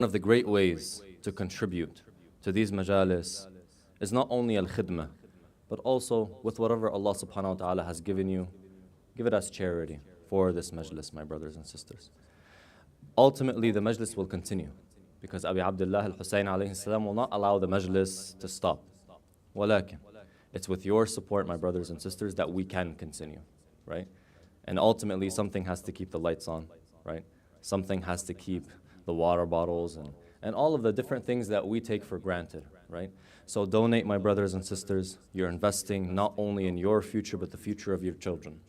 One of the great ways to contribute to these majalis is not only al-khidmah, but also with whatever Allah subhanahu wa ta'ala has given you, give it as charity for this majlis, my brothers and sisters. Ultimately, the majlis will continue because Abi Abdullah al-Hussain alayhi salam will not allow the majlis to stop. Walakin, it's with your support, my brothers and sisters, that we can continue, right? And ultimately, something has to keep the lights on, right? Something has to keep the water bottles and all of the different things that we take for granted, right? So donate, my brothers and sisters. You're investing not only in your future, but the future of your children.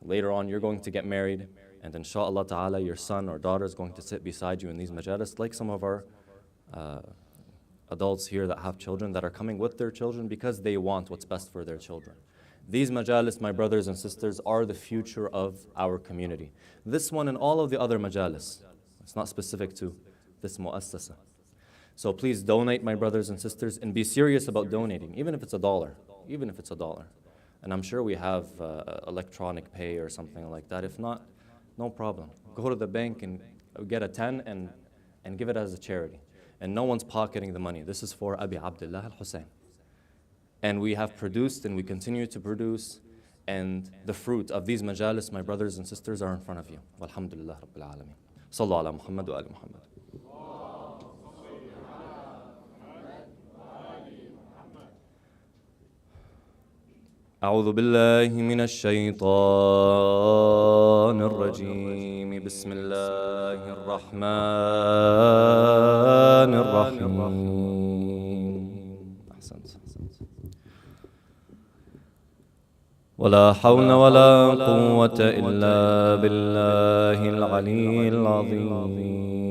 Later on, you're going to get married, and inshallah ta'ala, your son or daughter is going to sit beside you in these majalis, like some of our adults here that have children that are coming with their children because they want what's best for their children. These majalis, my brothers and sisters, are the future of our community. This one and all of the other majalis. It's not specific to this mu'assasa. So please donate, my brothers and sisters, and be serious about donating, even if it's $1, even if it's $1. And I'm sure we have electronic pay or something like that. If not, no problem. Go to the bank and get a 10 and give it as a charity. And no one's pocketing the money. This is for Abi Abdullah al-Hussain. And we have produced and we continue to produce, and the fruit of these majalis, my brothers and sisters, are in front of you. Walhamdulillah Rabbil Alameen. Sallu ala Muhammad wa ali Muhammad. أعوذ بالله من الشيطان الرجيم بسم الله الرحمن الرحيم أحسنت ولا حول ولا قوة إلا بالله العلي العظيم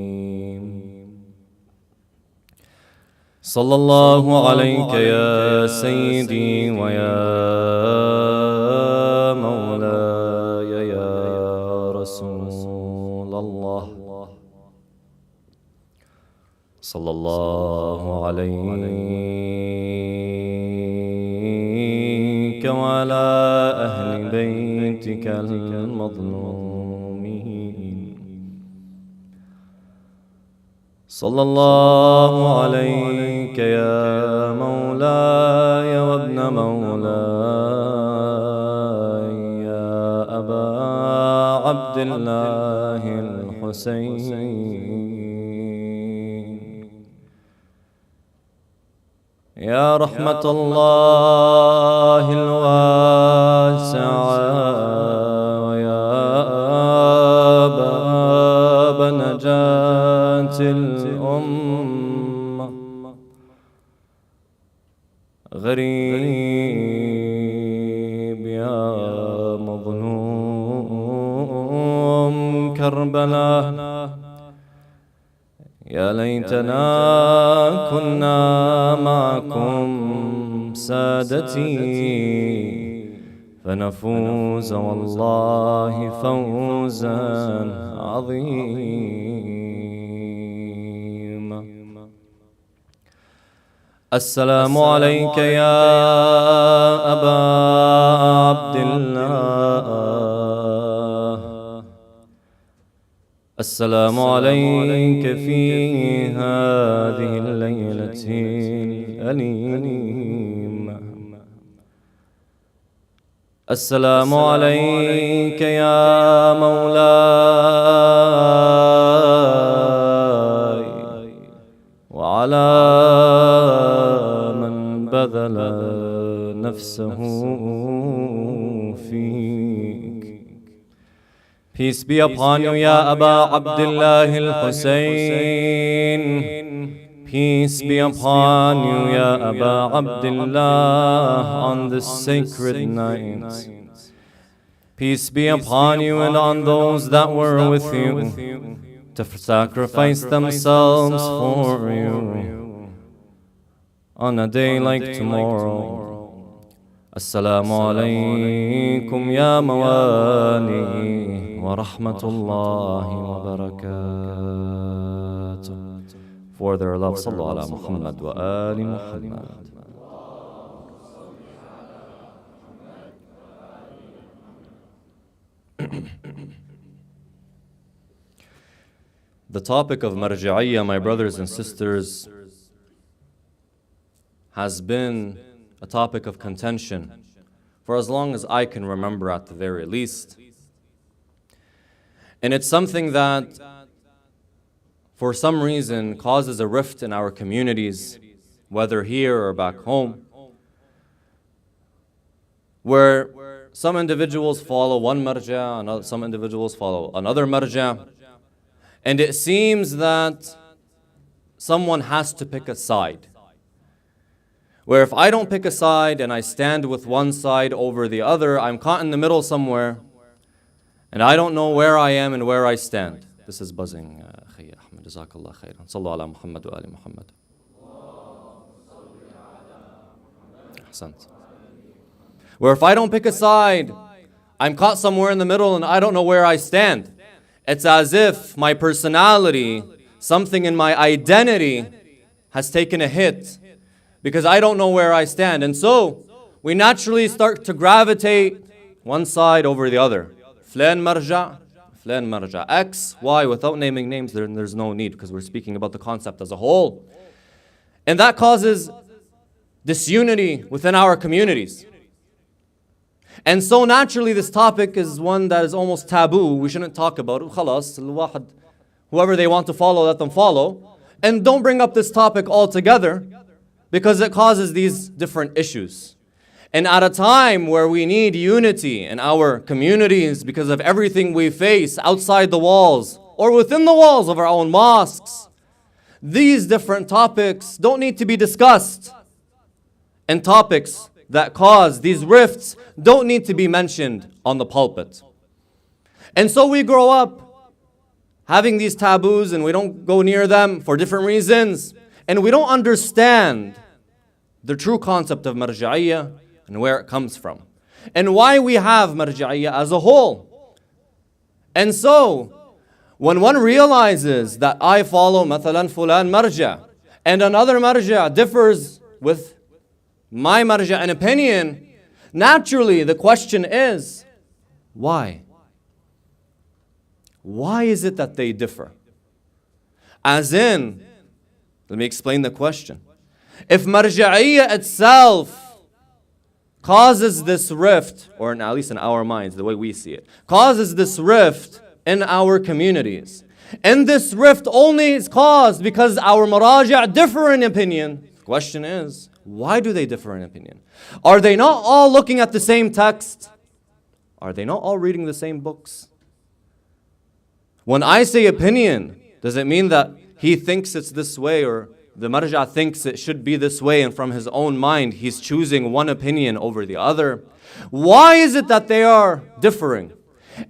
صلى الله عليك يا سيدي ويا مولاي يا رسول الله صلى الله عليك وعلى أهل بيتك المظلومين صلى الله عليك يا مولاي وابن مولاي يا أبا عبد الله الحسين يا رحمة الله الواسعة ويا باب نجاة الأمة غريب يا مظلوم كربلاء يا ليتنا كنا معكم سادتي فنفوز والله فوزا عظيما السلام عليك يا أبا عبد الله السلام عليك في هذه الليلة الأليمة السلام عليك يا مولاي وعلى من بذل نفسه فيك. Peace be upon you, Ya Aba Abdullah al-Hussain. Peace be upon you, Ya Aba Abdullah, on this sacred night. Peace be upon you and on those that were with you to sacrifice themselves for you on a day like tomorrow. Assalamu alaikum ya mawali wa rahmatullahi wa barakatuh. For their love, sallu ala Muhammad wa ali Muhammad. The topic of marja'iyya, my brothers and sisters, has been a topic of contention for as long as I can remember, at the very least. And it's something that, for some reason, causes a rift in our communities, whether here or back home, where some individuals follow one marja', some individuals follow another marja', and it seems that someone has to pick a side. Where if I don't pick a side and I stand with one side over the other, I'm caught in the middle somewhere, and I don't know where I am and where I stand. This is buzzing. Sheikh Ahmad, jazakallah khairan. Sallu ala Muhammad wa ali Muhammad. Ahsant. Where if I don't pick a side, I'm caught somewhere in the middle and I don't know where I stand. It's as if my personality, something in my identity, has taken a hit because I don't know where I stand. And so we naturally start to gravitate one side over the other. Flan marja, X, Y, without naming names, there's no need because we're speaking about the concept as a whole. And that causes disunity within our communities. And so naturally this topic is one that is almost taboo. We shouldn't talk about it. Khalas, whoever they want to follow, let them follow. And don't bring up this topic altogether because it causes these different issues. And at a time where we need unity in our communities because of everything we face outside the walls or within the walls of our own mosques, these different topics don't need to be discussed. And topics that cause these rifts don't need to be mentioned on the pulpit. And so we grow up having these taboos and we don't go near them for different reasons. And we don't understand the true concept of marja'iyya and where it comes from. And why we have marja'iyya as a whole. And so, when one realizes that I follow mathalan fulan marja' and another marja' differs with my marja' and opinion, naturally the question is, why? Why is it that they differ? As in, let me explain the question. If marja'iyya itself causes this rift, or at least in our minds, the way we see it, causes this rift in our communities, and this rift only is caused because our maraji' differ in opinion, the question is, why do they differ in opinion? Are they not all looking at the same text? Are they not all reading the same books? When I say opinion, does it mean that he thinks it's this way or the marja' thinks it should be this way and from his own mind he's choosing one opinion over the other? Why is it that they are differing?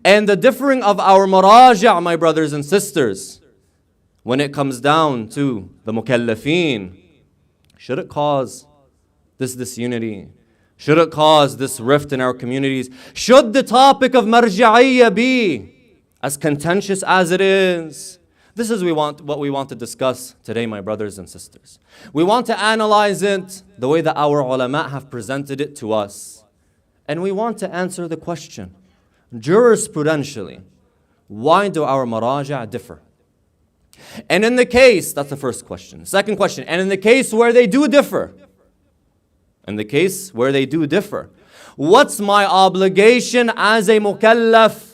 And the differing of our maraji', my brothers and sisters, when it comes down to the mukallafeen, should it cause this disunity? Should it cause this rift in our communities? Should the topic of marja'iyya be as contentious as it is? This is what we want to discuss today, my brothers and sisters. We want to analyze it the way that our ulama have presented it to us. And we want to answer the question, jurisprudentially, why do our maraji' differ? And in the case, that's the first question. Second question, and in the case where they do differ, what's my obligation as a mukallaf?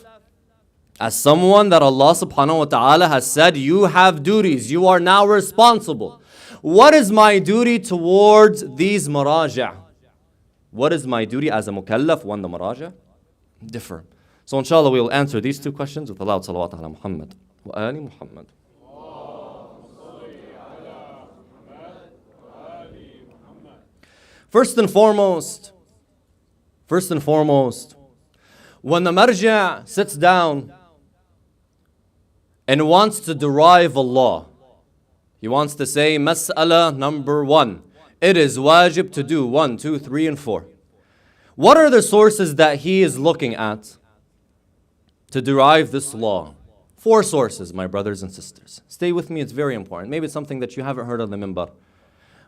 As someone that Allah subhanahu wa ta'ala has said, you have duties, you are now responsible. What is my duty towards these maraji'? What is my duty as a mukallaf when the maraji' differ? So inshallah we will answer these two questions with a loud salawat ala Muhammad wa ali Muhammad. First and foremost, when the marja' sits down and wants to derive a law, he wants to say, mas'ala number 1, it is wajib to do 1, 2, 3, and 4. What are the sources that he is looking at to derive this law? 4 sources, my brothers and sisters. Stay with me, it's very important. Maybe it's something that you haven't heard on the minbar.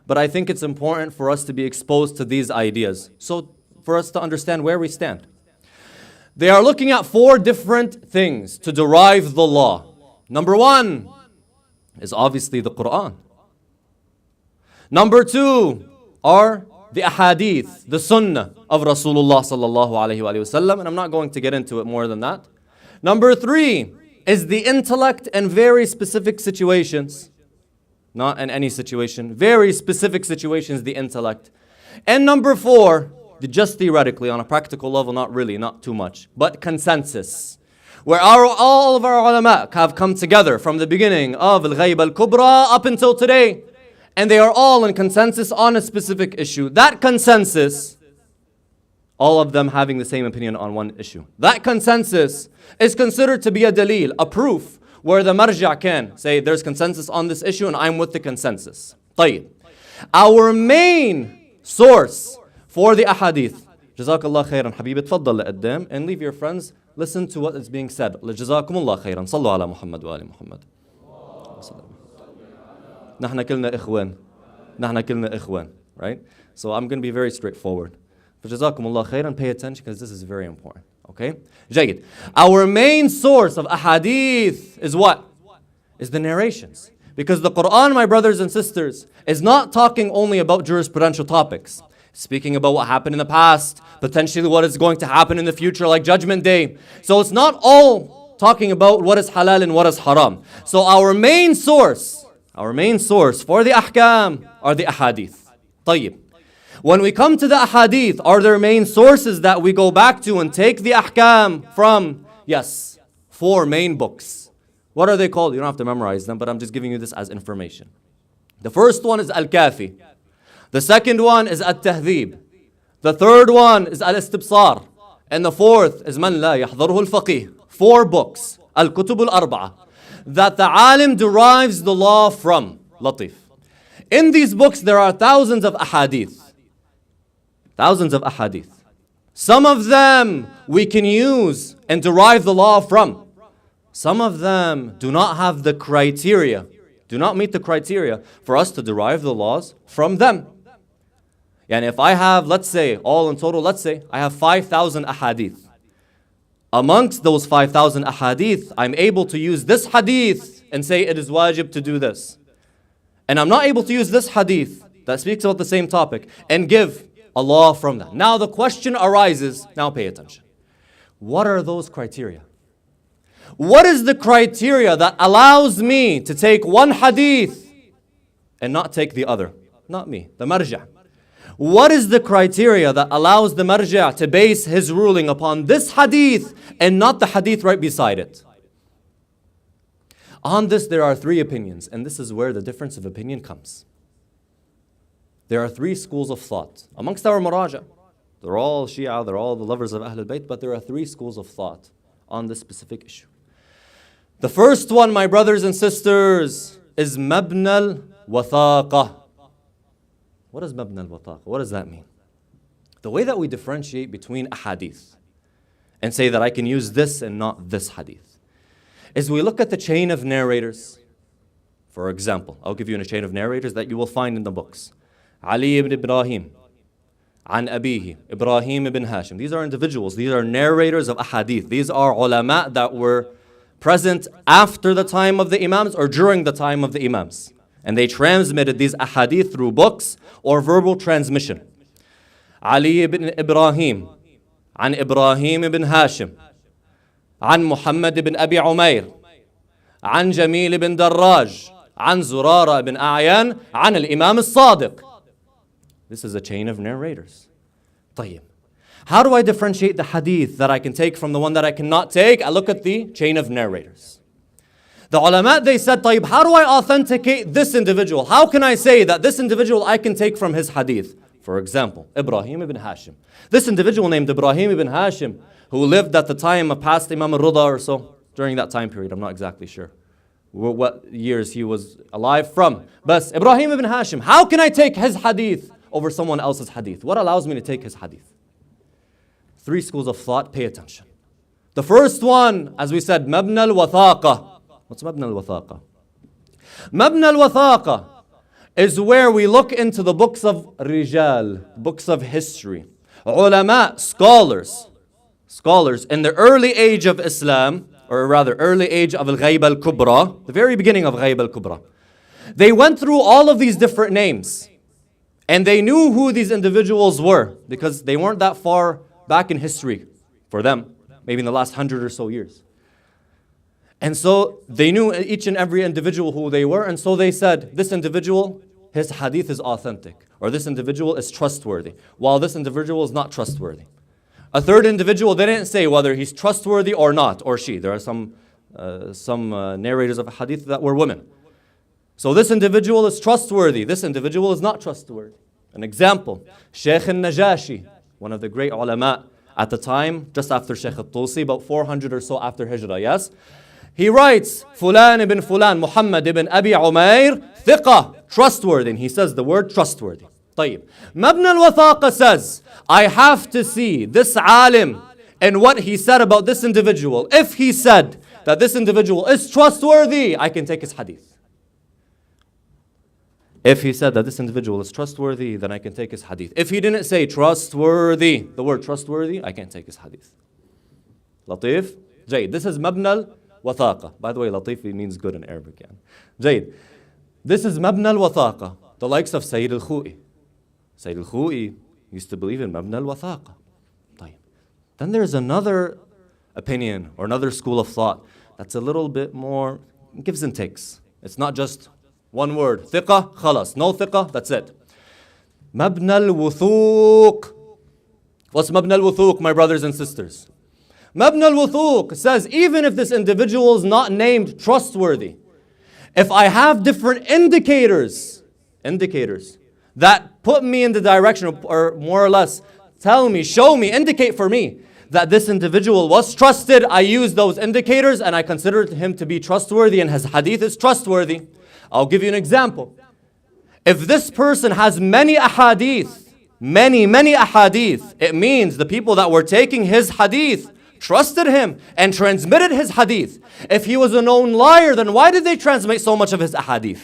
But I think it's important for us to be exposed to these ideas, so for us to understand where we stand. They are looking at 4 different things to derive the law. Number 1, is obviously the Quran. Number 2 are the ahadith, the sunnah of Rasulullah sallallahu alayhi wa sallam, and I'm not going to get into it more than that. Number 3 is the intellect in very specific situations. Not in any situation, very specific situations, the intellect. And number 4, just theoretically, on a practical level, not really, not too much, but consensus. Where all of our ulama have come together from the beginning of al-Ghayb al-Kubra up until today. And they are all in consensus on a specific issue. That consensus, all of them having the same opinion on one issue. That consensus is considered to be a dalil, a proof, where the marja' can say there's consensus on this issue and I'm with the consensus. طيب. Our main source for the ahadith. Jazakallah khairan habibi, tfaddal لقدام and leave your friends, listen to what is being said. Jazakumullah khairan. Sallu ala Muhammad wa ali Muhammad. نحن كلنا إخوان. نحن كلنا إخوان. Right? So I'm going to be very straightforward. But Jazakumullah khairan, pay attention because this is very important. Okay? Jayyid. Our main source of ahadith is what? Is the narrations. Because the Quran, my brothers and sisters, is not talking only about jurisprudential topics. Speaking about what happened in the past, potentially what is going to happen in the future, like Judgment Day. So it's not all talking about what is halal and what is haram. So our main source for the ahkam are the ahadith. طيب. When we come to the ahadith, are there main sources that we go back to and take the ahkam from? Yes, 4 main books. What are they called? You don't have to memorize them, but I'm just giving you this as information. The first one is Al-Kafi. The second one is At-Tahdhib. The third one is Al-Istibsar. And the fourth is Man La Yahdharuhu Al-Faqih. 4 books, Al-Kutub Al-Arba'a, that the alim derives the law from. Latif. In these books there are thousands of ahadith. Thousands of ahadith. Some of them we can use and derive the law from. Some of them do not have the criteria, do not meet the criteria for us to derive the laws from them. And if I have, let's say, all in total, let's say I have 5,000 ahadith. Amongst those 5,000 ahadith, I'm able to use this hadith and say it is wajib to do this. And I'm not able to use this hadith that speaks about the same topic and give a law from that. Now the question arises, now pay attention. What are those criteria? What is the criteria that allows me to take one hadith and not take the other? Not me, the marja'. What is the criteria that allows the marja' to base his ruling upon this hadith and not the hadith right beside it? On this there are 3 opinions, and this is where the difference of opinion comes. There are 3 schools of thought. Amongst our Maraji', they're all Shia, they're all the lovers of Ahlul Bayt, but there are 3 schools of thought on this specific issue. The first one, my brothers and sisters, is Mabna al-Wathaqa. What is Mabna al-Wathaqa? What does that mean? The way that we differentiate between ahadith and say that I can use this and not this hadith is we look at the chain of narrators. For example, I'll give you a chain of narrators that you will find in the books. Ali ibn Ibrahim, An Abihi, Ibrahim ibn Hashim. These are individuals, these are narrators of ahadith. These are ulama that were present after the time of the Imams or during the time of the Imams. And they transmitted these ahadith through books or verbal transmission. Ali ibn Ibrahim, An Ibrahim ibn Hashim, An Muhammad ibn Abi Umayr, An Jamil ibn Darraj, An Zurara ibn A'yan, An al-Imam al-Sadiq. This is a chain of narrators. طيب. How do I differentiate the hadith that I can take from the one that I cannot take? I look at the chain of narrators. The ulama, they said, طيب, how do I authenticate this individual? How can I say that this individual I can take from his hadith? For example, Ibrahim ibn Hashim. This individual named Ibrahim ibn Hashim, who lived at the time of past Imam al-Rida or so, during that time period, I'm not exactly sure what years he was alive from. But Ibrahim ibn Hashim, how can I take his hadith over someone else's hadith? What allows me to take his hadith? 3 schools of thought, pay attention. The first one, as we said, Mabna al-Wathaqa. What's Mabna al-Wathaqa? Mabna al-Wathaqa is where we look into the books of Rijal, books of history. Ulama, scholars in the early age of Islam, or rather early age of Al-Ghayb al-Kubra, the very beginning of Ghayb al-Kubra. They went through all of these different names. And they knew who these individuals were because they weren't that far back in history for them, maybe in the last 100 or so years. And so they knew each and every individual who they were, and so they said, this individual, his hadith is authentic, or this individual is trustworthy, while this individual is not trustworthy. A third individual, they didn't say whether he's trustworthy or not, or she. There are some narrators of hadith that were women. So this individual is trustworthy, this individual is not trustworthy. An example, Sheikh al-Najashi, one of the great ulama at the time, just after Sheikh al-Tusi, about 400 or so after Hijrah, yes? He writes, Fulan ibn Fulan, Muhammad ibn Abi Umair, thiqa, trustworthy. And he says the word trustworthy. طيب. Mabna al-Wathaqa says, I have to see this alim and what he said about this individual. If he said that this individual is trustworthy, I can take his hadith. If he said that this individual is trustworthy, then I can take his hadith. If he didn't say trustworthy, the word trustworthy, I can't take his hadith. Latif? Jayd. This is Mabna al-Wathaqa. By the way, Latif means good in Arabic. Jayd. This is Mabna al-Wathaqa, the likes of Sayyid al-Khu'i. Sayyid al-Khu'i used to believe in Mabna al-Wathaqa. Then there's another opinion or another school of thought that's a little bit more gives and takes. It's not just one word, thiqa, khalas. No thiqa, that's it. Mabna al-Wuthuq. What's Mabna al-Wuthuq, my brothers and sisters? Mabna al-Wuthuq says even if this individual is not named trustworthy, if I have different indicators that put me in the direction or more or less tell me, show me, indicate for me that this individual was trusted, I use those indicators and I consider him to be trustworthy and his hadith is trustworthy. I'll give you an example. If this person has many ahadith, it means the people that were taking his hadith trusted him and transmitted his hadith. If he was a known liar, then why did they transmit so much of his ahadith?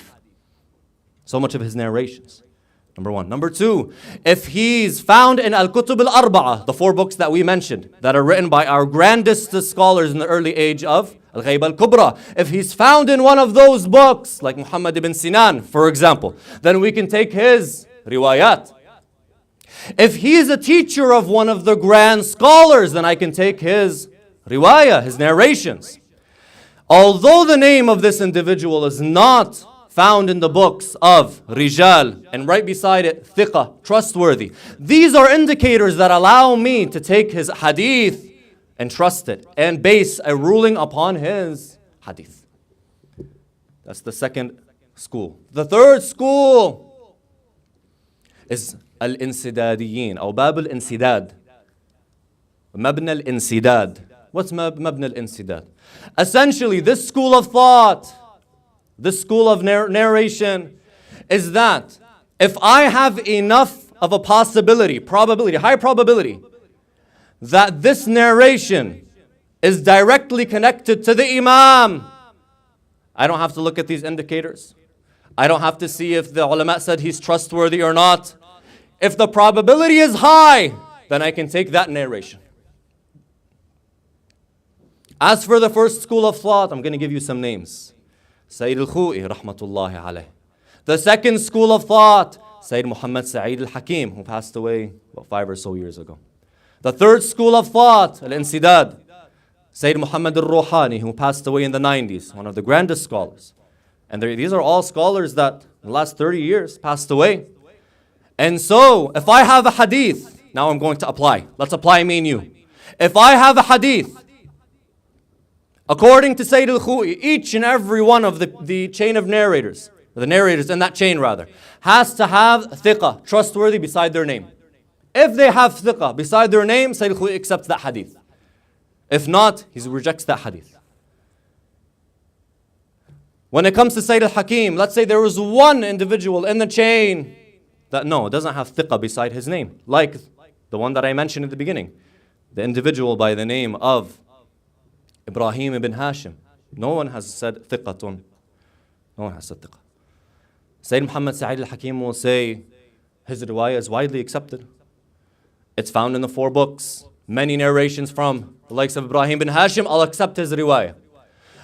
So much of his narrations. Number one. Number two, if he's found in Al-Kutub al-Arba'ah, the 4 books that we mentioned, that are written by our grandest scholars in the early age of Al-Ghayb al-Kubra. If he's found in one of those books, like Muhammad ibn Sinan, for example, then we can take his riwayat. If he is a teacher of one of the grand scholars, then I can take his riwayah, his narrations. Although the name of this individual is not found in the books of Rijal, and right beside it, Thiqa, trustworthy. These are indicators that allow me to take his hadith and trust it, and base a ruling upon his hadith. That's the second school. The third school is Al-Insidadiyin, or Bab al-Insidad. Mabna al-Insidad. What's Mabna al-Insidad? Essentially, this school of thought, this school of narration is that if I have enough of a possibility, high probability, that this narration is directly connected to the Imam, I don't have to look at these indicators. I don't have to see if the ulama said he's trustworthy or not. If the probability is high, then I can take that narration. As for the first school of thought, I'm going to give you some names. Sayyid al-Khu'i, rahmatullahi alayh. The second school of thought, Sayyid Muhammad Sa'id al-Hakim, who passed away about 5 or so years ago. The third school of thought, Al-Insidad, Sayyid Muhammad al-Ruhani, who passed away in the 90s, one of the grandest scholars. And these are all scholars that in the last 30 years passed away. And so, if I have a hadith, now I'm going to apply. Let's apply me and you. If I have a hadith, according to Sayyid al-Khu'i, each and every one of the chain of narrators, the narrators in that chain rather, has to have thiqa, trustworthy beside their name. If they have thiqa beside their name, Sayyid al-Khu'i accepts that hadith. If not, he rejects that hadith. When it comes to Sayyid al-Hakim, let's say there was one individual in the chain that doesn't have thiqa beside his name. Like the one that I mentioned in the beginning. The individual by the name of Ibrahim ibn Hashim. No one has said thiqatun. No one has said thiqa. Sayyid Muhammad Sa'id al-Hakim will say his riwayah is widely accepted. It's found in the 4 books. Many narrations from the likes of Ibrahim ibn Hashim, I'll accept his riwayah.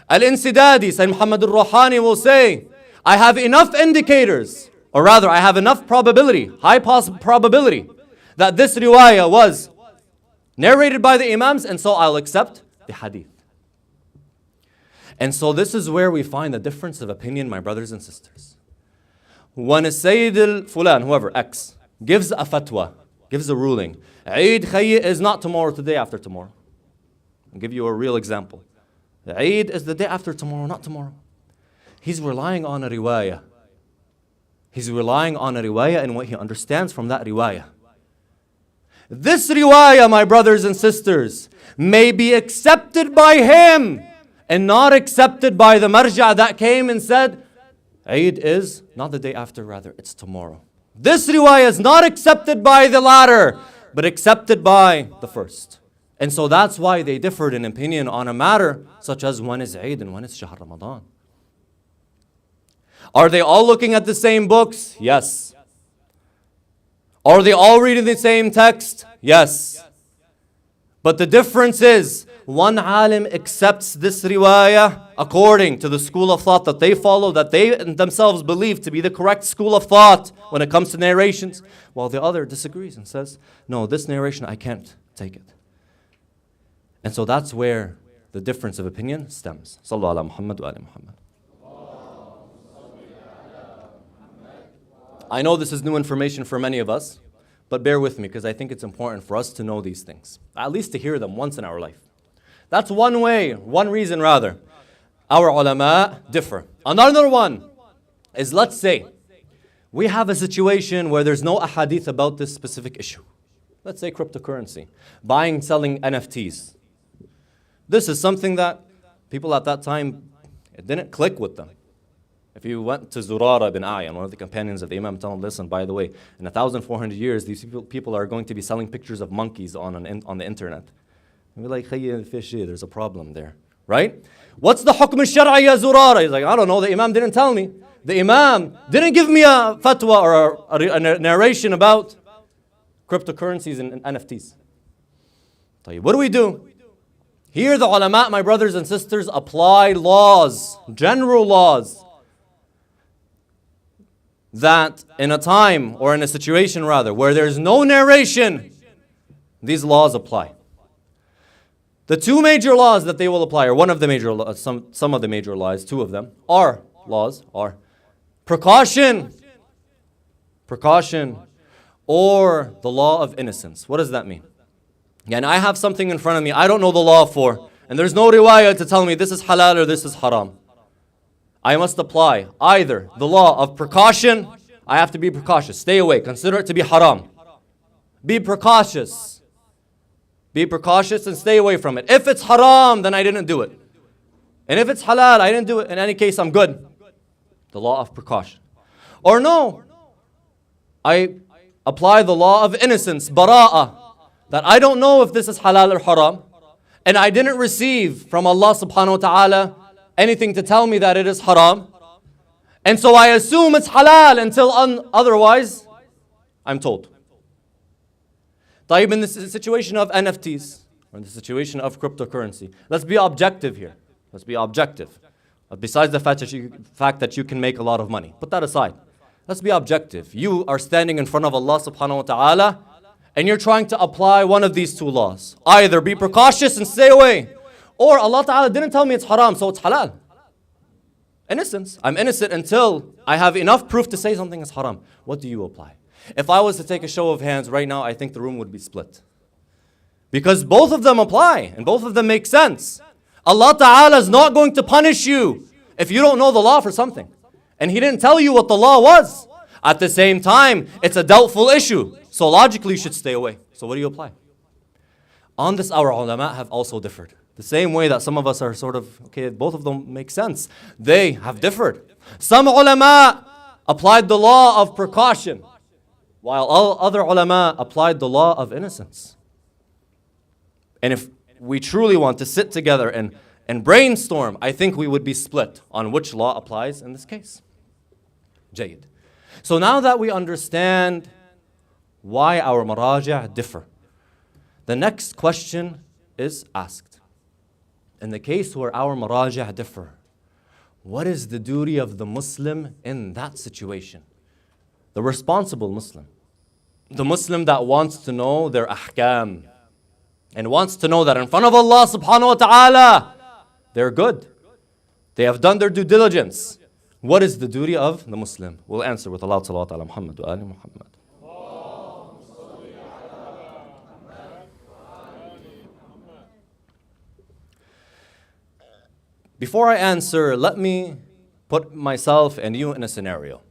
Al-Insidadi, Sayyid Muhammad al-Ruhani will say, I have enough indicators, or rather I have enough probability, high probability, that this riwayah was narrated by the Imams, and so I'll accept the hadith. And so this is where we find the difference of opinion, my brothers and sisters. When a Sayyid al-Fulan, whoever, X, gives a fatwa, gives a ruling, Eid Khayy is not tomorrow, the day after tomorrow. I'll give you a real example. The Eid is the day after tomorrow, not tomorrow. He's relying on a riwayah. He's relying on a riwayah and what he understands from that riwayah. This riwayah, my brothers and sisters, may be accepted by him and not accepted by the marja' that came and said, Eid is not the day after, rather, it's tomorrow. This riwayah is not accepted by the latter, but accepted by the first. And so that's why they differed in opinion on a matter such as when is Eid and when is Shahr Ramadan. Are they all looking at the same books? Yes. Are they all reading the same text? Yes. But the difference is, one alim accepts this riwayah according to the school of thought that they follow, that they themselves believe to be the correct school of thought when it comes to narrations, while the other disagrees and says, no, this narration, I can't take it. And so that's where the difference of opinion stems. Sallu ala Muhammad wa ala Muhammad. I know this is new information for many of us, but bear with me because I think it's important for us to know these things, at least to hear them once in our life. That's one way, one reason rather, our ulama differ. Another one is, let's say, we have a situation where there's no ahadith about this specific issue. Let's say cryptocurrency, buying, selling NFTs. This is something that people at that time, it didn't click with them. If you went to Zurara bin A'yan, one of the companions of the Imam, tell him, listen, by the way, in 1,400 years, these people are going to be selling pictures of monkeys on the internet. And we're like, there's a problem there, right? What's the hukm al-shar'i ya Zurara? He's like, I don't know, the Imam didn't tell me. The Imam didn't give me a fatwa or a narration about cryptocurrencies and NFTs. What do we do? Here the ulama, my brothers and sisters, apply laws, general laws, that in a time, or in a situation rather, where there's no narration, these laws apply. The two major laws that they will apply, or one of the major laws, some of the major laws, two of them, are precaution, or the law of innocence. What does that mean? And I have something in front of me I don't know the law for, and there's no riwayah to tell me this is halal or this is haram. I must apply either the law of precaution, I have to be precautious, stay away, consider it to be haram. Be precautious. Be precautious and stay away from it. If it's haram, then I didn't do it. And if it's halal, I didn't do it. In any case, I'm good. The law of precaution. Or no, I apply the law of innocence, bara'ah, that I don't know if this is halal or haram, and I didn't receive from Allah subhanahu wa ta'ala anything to tell me that it is haram, and so I assume it's halal until otherwise I'm told. In the situation of NFTs, or in the situation of cryptocurrency, let's be objective here. Let's be objective. Besides the fact that you can make a lot of money. Put that aside. Let's be objective. You are standing in front of Allah subhanahu wa ta'ala, and you're trying to apply one of these two laws. Either be precautious and stay away, or Allah ta'ala didn't tell me it's haram, so it's halal. Innocence. I'm innocent until I have enough proof to say something is haram. What do you apply? If I was to take a show of hands right now, I think the room would be split. Because both of them apply, and both of them make sense. Allah ta'ala is not going to punish you if you don't know the law for something. And He didn't tell you what the law was. At the same time, it's a doubtful issue. So logically you should stay away. So what do you apply? On this, our ulama have also differed. The same way that some of us are sort of, okay, both of them make sense. They have differed. Some ulama applied the law of precaution, while all other ulama applied the law of innocence. And if we truly want to sit together and brainstorm, I think we would be split on which law applies in this case. Jayyid. So now that we understand why our Maraji' differ, the next question is asked. In the case where our Maraji' differ, What is the duty of the Muslim in that situation? The responsible Muslim. The Muslim that wants to know their ahkam and wants to know that in front of Allah subhanahu wa ta'ala, they're good. They have done their due diligence. What is the duty of the Muslim? We'll answer with Allah salawat ala Muhammad wa ali Muhammad. Before I answer, let me put myself and you in a scenario.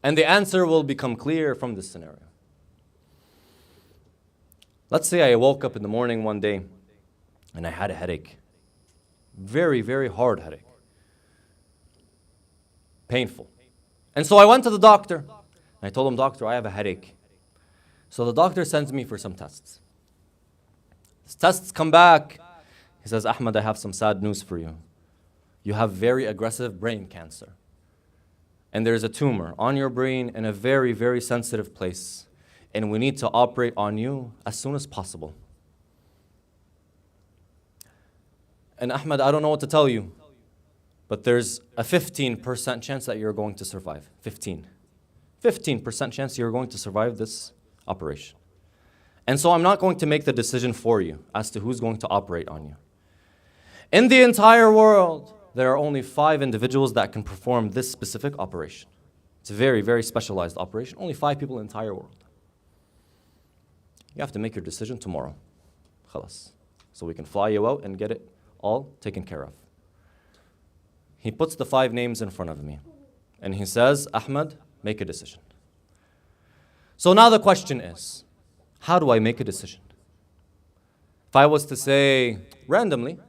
And the answer will become clear from this scenario. Let's say I woke up in the morning one day and I had a headache. Very, very hard headache. Painful. And so I went to the doctor. And I told him, doctor, I have a headache. So the doctor sends me for some tests. His tests come back. He says, Ahmad, I have some sad news for you. You have very aggressive brain cancer. And there's a tumor on your brain in a very, very sensitive place. And we need to operate on you as soon as possible. And Ahmad, I don't know what to tell you, but there's a 15% chance that you're going to survive. 15% chance you're going to survive this operation. And so I'm not going to make the decision for you as to who's going to operate on you. In the entire world, there are only 5 individuals that can perform this specific operation. It's a very, very specialized operation. Only 5 people in the entire world. You have to make your decision tomorrow. Khalas. So we can fly you out and get it all taken care of. He puts the 5 names in front of me. And he says, Ahmad, make a decision. So now the question is, how do I make a decision? If I was to say randomly,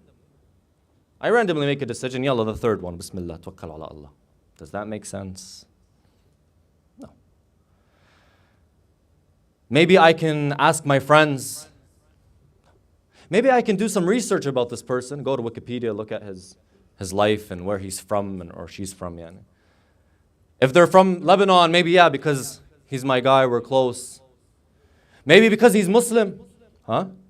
I randomly make a decision, yalla, the third one, Bismillah, tawakkal ala Allah. Does that make sense? No. Maybe I can ask my friends. Maybe I can do some research about this person, go to Wikipedia, look at his life and where he's from or she's from. Yani. If they're from Lebanon, maybe yeah, because he's my guy, we're close. Maybe because he's Muslim.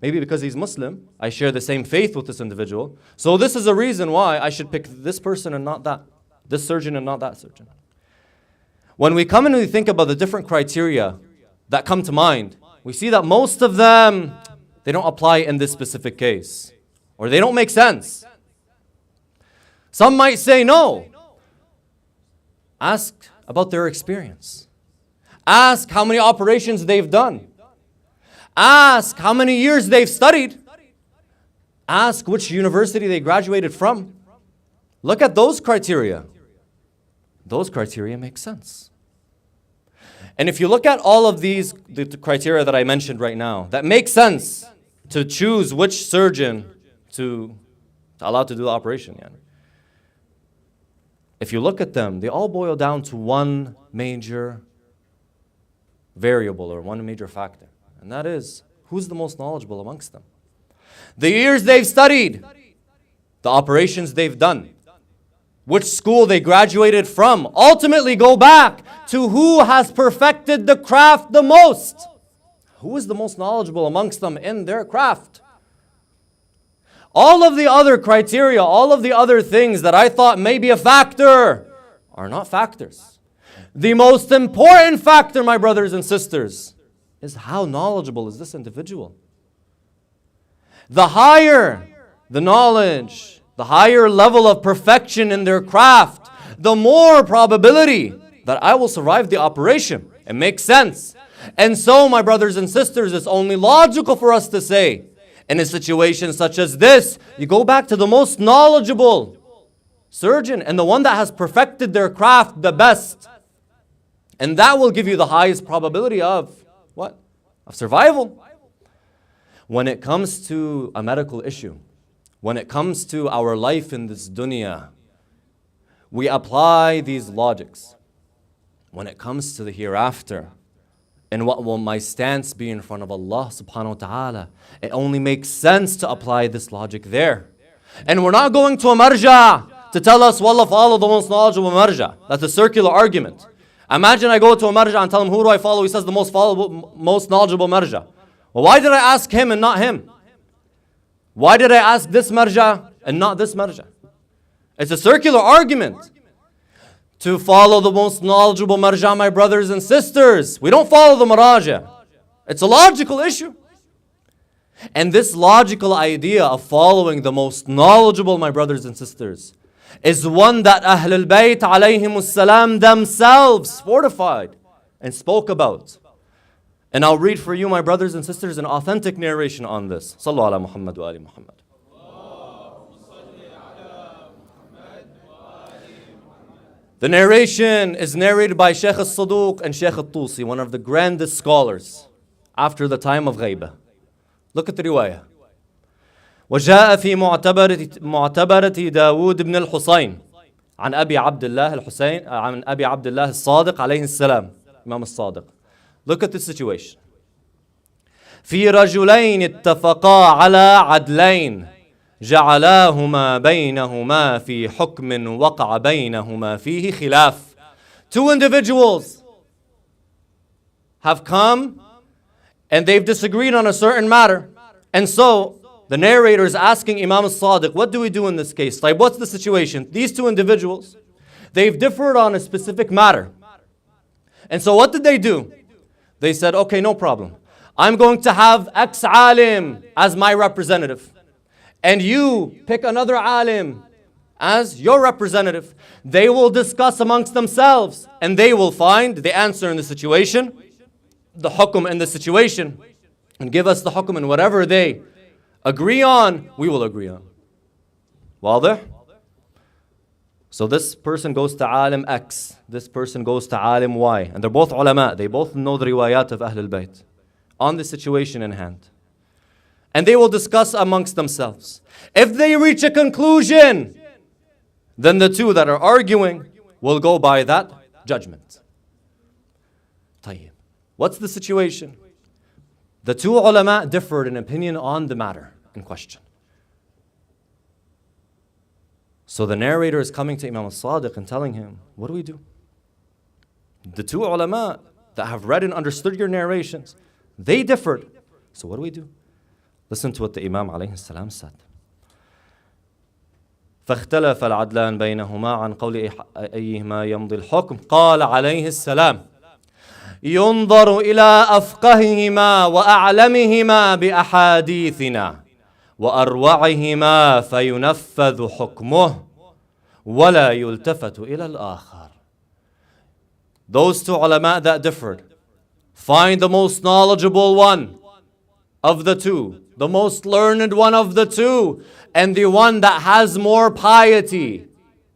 Maybe because he's Muslim, I share the same faith with this individual. So this is a reason why I should pick this person and not that. This surgeon and not that surgeon. When we come and we think about the different criteria that come to mind, we see that most of them, they don't apply in this specific case. Or they don't make sense. Some might say no. Ask about their experience. Ask how many operations they've done. Ask how many years they've studied. Ask which university they graduated from. Look at those criteria. Those criteria make sense. And if you look at all of these, the criteria that I mentioned right now, that make sense to choose which surgeon to allow to do the operation. Yani. If you look at them, they all boil down to one major variable or one major factor. And that is, who's the most knowledgeable amongst them? The years they've studied, the operations they've done, which school they graduated from, ultimately go back to who has perfected the craft the most. Who is the most knowledgeable amongst them in their craft? All of the other criteria, all of the other things that I thought may be a factor are not factors. The most important factor, my brothers and sisters, is how knowledgeable is this individual. The higher the knowledge, the higher level of perfection in their craft, the more probability that I will survive the operation. It makes sense. And so, my brothers and sisters, it's only logical for us to say, in a situation such as this, you go back to the most knowledgeable surgeon and the one that has perfected their craft the best. And that will give you the highest probability of what? Of survival. When it comes to a medical issue, when it comes to our life in this dunya, we apply these logics. When it comes to the hereafter, and what will my stance be in front of Allah subhanahu wa ta'ala, it only makes sense to apply this logic there. And we're not going to a marja to tell us, wallah, follow the most knowledgeable marja. That's a circular argument. Imagine I go to a marja and tell him, who do I follow? He says the most knowledgeable marja. Well, why did I ask him and not him? Why did I ask this marja and not this marja? It's a circular argument. To follow the most knowledgeable marja, my brothers and sisters. We don't follow the maraja. It's a logical issue. And this logical idea of following the most knowledgeable, my brothers and sisters, is one that Ahlul Bayt alayhimus salam themselves fortified and spoke about. And I'll read for you, my brothers and sisters, an authentic narration on this. Sallu ala Muhammad wa ali Muhammad. The narration is narrated by Sheikh al-Saduq and Sheikh al-Tusi, one of the grandest scholars after the time of Ghaibah. Look at the riwayah. وجاء في معتبرة داود بن الحسين عن أبي عبد الله الحسين عن أبي عبد الله الصادق عليه السلام Imam الصادق. Look at the situation. في رجلين اتفقا على عدلين جعلاهما بينهما في حكم وقع بينهما فيه خلاف. Two individuals have come and they've disagreed on a certain matter. And so the narrator is asking Imam al-Sadiq, what do we do in this case? Like, what's the situation? These two individuals, they've differed on a specific matter. And so what did they do? They said, okay, no problem. I'm going to have X alim as my representative. And you pick another alim as your representative. They will discuss amongst themselves and they will find the answer in the situation, the hukum in the situation, and give us the hukum in whatever they agree on, we will agree on. Wadah? So this person goes to alim X, this person goes to alim Y, and they're both ulama, they both know the riwayat of Ahlul Bayt on the situation in hand. And they will discuss amongst themselves. If they reach a conclusion, then the two that are arguing will go by that judgment. طيب. What's the situation? The two ulama differed in opinion on the matter in question. So the narrator is coming to Imam al-Sadiq and telling him, what do we do? The two ulama that have read and understood your narrations, they differed. So what do we do? Listen to what the Imam alayhi salam said. فاختلف العدلان بينهما عن قول أيهما يمضي الحكم قال عليه السلام ينظر إلى أفقههما وأعلمهما بأحاديثنا وأروعهما فينفذ حكمه ولا يلتفت إلى الآخر. Those two ulama that differed, find the most knowledgeable one of the two, the most learned one of the two, and the one that has more piety,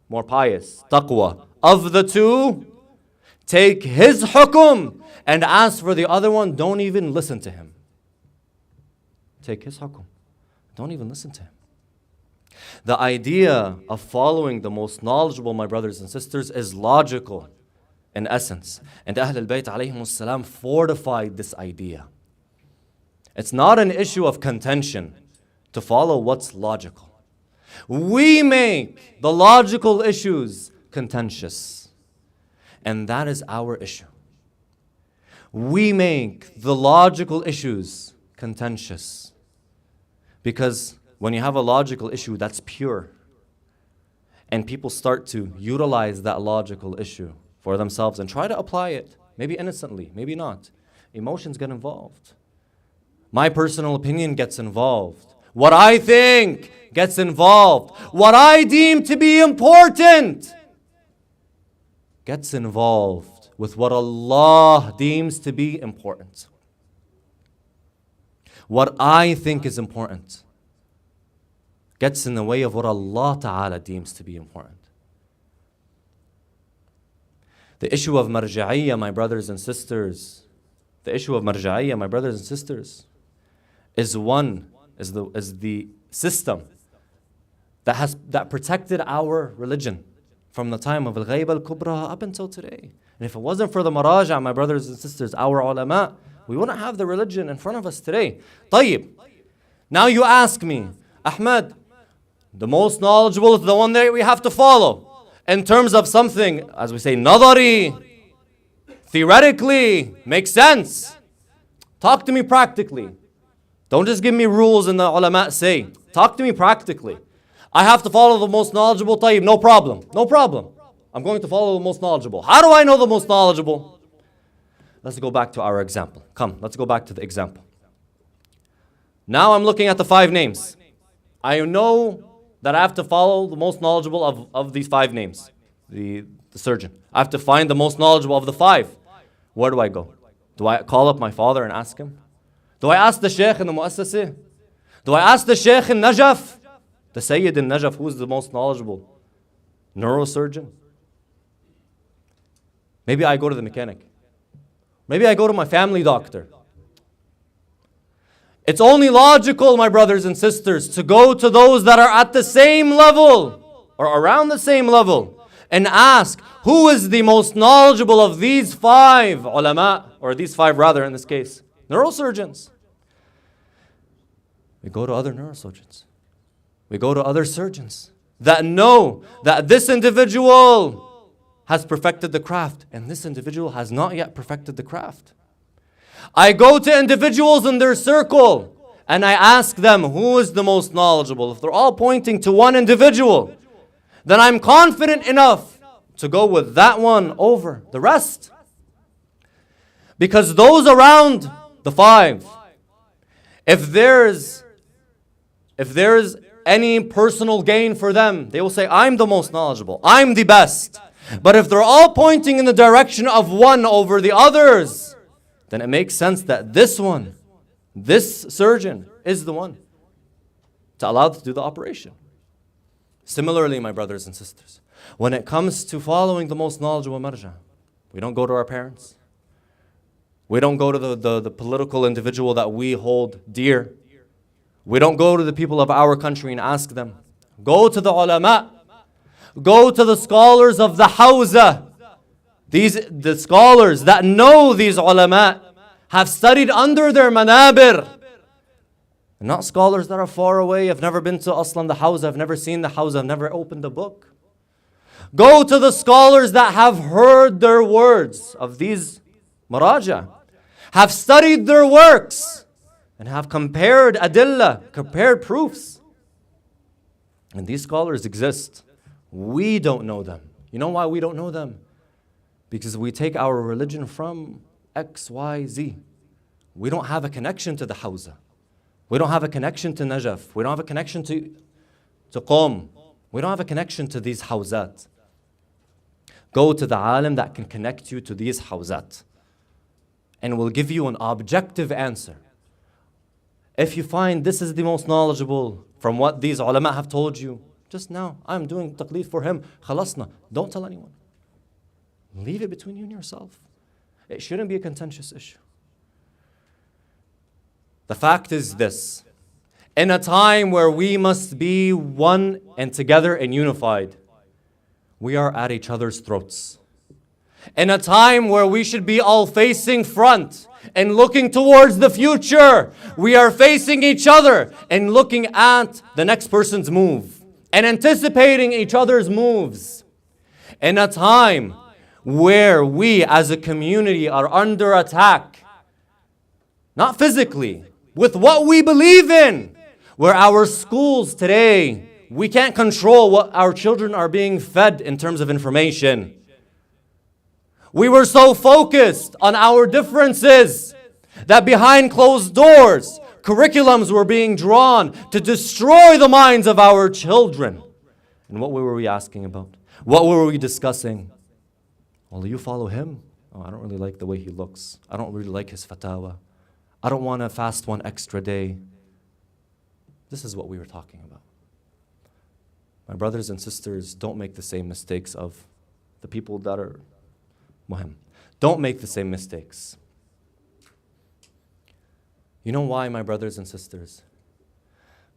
more pious, taqwa of the two. Take his hukum, and as for the other one, don't even listen to him. Take his hukum. Don't even listen to him. The idea of following the most knowledgeable, my brothers and sisters, is logical in essence. And Ahlul Bayt alayhimus salam fortified this idea. It's not an issue of contention to follow what's logical. We make the logical issues contentious. And that is our issue. We make the logical issues contentious. Because when you have a logical issue that's pure, and people start to utilize that logical issue for themselves and try to apply it, maybe innocently, maybe not, emotions get involved. My personal opinion gets involved. What I think gets involved. What I deem to be important gets involved with what Allah deems to be important. What I think is important gets in the way of what Allah Ta'ala deems to be important. The issue of marja'iyya, my brothers and sisters, is the system that protected our religion from the time of al-Ghayb al-Kubra up until today. And if it wasn't for the Maraji, my brothers and sisters, our ulama, we wouldn't have the religion in front of us today. طيب. Now you ask me, Ahmad, the most knowledgeable is the one that we have to follow. In terms of something, as we say, nadari, theoretically, makes sense. Talk to me practically. Don't just give me rules and the ulama say. Talk to me practically. I have to follow the most knowledgeable. Tayyib, no problem. No problem. I'm going to follow the most knowledgeable. How do I know the most knowledgeable? Let's go back to our example. Come, let's go back to the example. Now I'm looking at the 5 names. I know that I have to follow the most knowledgeable of these 5 names. The surgeon. I have to find the most knowledgeable of the 5. Where do I go? Do I call up my father and ask him? Do I ask the Sheikh in the Muassasah? Do I ask the Sheikh in Najaf? The Sayyid in Najaf, who is the most knowledgeable neurosurgeon? Maybe I go to the mechanic. Maybe I go to my family doctor. It's only logical, my brothers and sisters, to go to those that are at the same level or around the same level and ask, who is the most knowledgeable of these 5 ulama, or these 5 rather in this case, neurosurgeons? We go to other neurosurgeons. We go to other surgeons that know that this individual has perfected the craft and this individual has not yet perfected the craft. I go to individuals in their circle and I ask them who is the most knowledgeable. If they're all pointing to one individual, then I'm confident enough to go with that one over the rest. Because those around the 5, if there's any personal gain for them, they will say, I'm the most knowledgeable, I'm the best. But if they're all pointing in the direction of one over the others, then it makes sense that this one, this surgeon, is the one to allow to do the operation. Similarly, my brothers and sisters, when it comes to following the most knowledgeable marja, we don't go to our parents. We don't go to the political individual that we hold dear. We don't go to the people of our country and ask them. Go to the ulama. Go to the scholars of the Hawza. The scholars that know these ulama, have studied under their manabir. Not scholars that are far away, have never been to Aslan the Hawza, have never seen the Hawza, have never opened the book. Go to the scholars that have heard their words of these Maraji, have studied their works, and have compared adillah, compared proofs. And these scholars exist. We don't know them. You know why we don't know them? Because we take our religion from X, Y, Z. We don't have a connection to the Hawza. We don't have a connection to Najaf. We don't have a connection to Qom. We don't have a connection to these Hawzat. Go to the alim that can connect you to these Hawzat and will give you an objective answer. If you find this is the most knowledgeable from what these ulama have told you, just now, I'm doing taqleed for him, khalasna, don't tell anyone. Leave it between you and yourself. It shouldn't be a contentious issue. The fact is this: in a time where we must be one and together and unified, we are at each other's throats. In a time where we should be all facing front and looking towards the future, we are facing each other and looking at the next person's move and anticipating each other's moves. In a time where we as a community are under attack, not physically, with what we believe in, where our schools today, we can't control what our children are being fed in terms of information. We were so focused on our differences that behind closed doors, curriculums were being drawn to destroy the minds of our children. And what were we asking about? What were we discussing? Well, you follow him. Oh, I don't really like the way he looks. I don't really like his fatawa. I don't want to fast one extra day. This is what we were talking about. My brothers and sisters, don't make the same mistakes of the people that are muhim. Don't make the same mistakes. You know why, my brothers and sisters?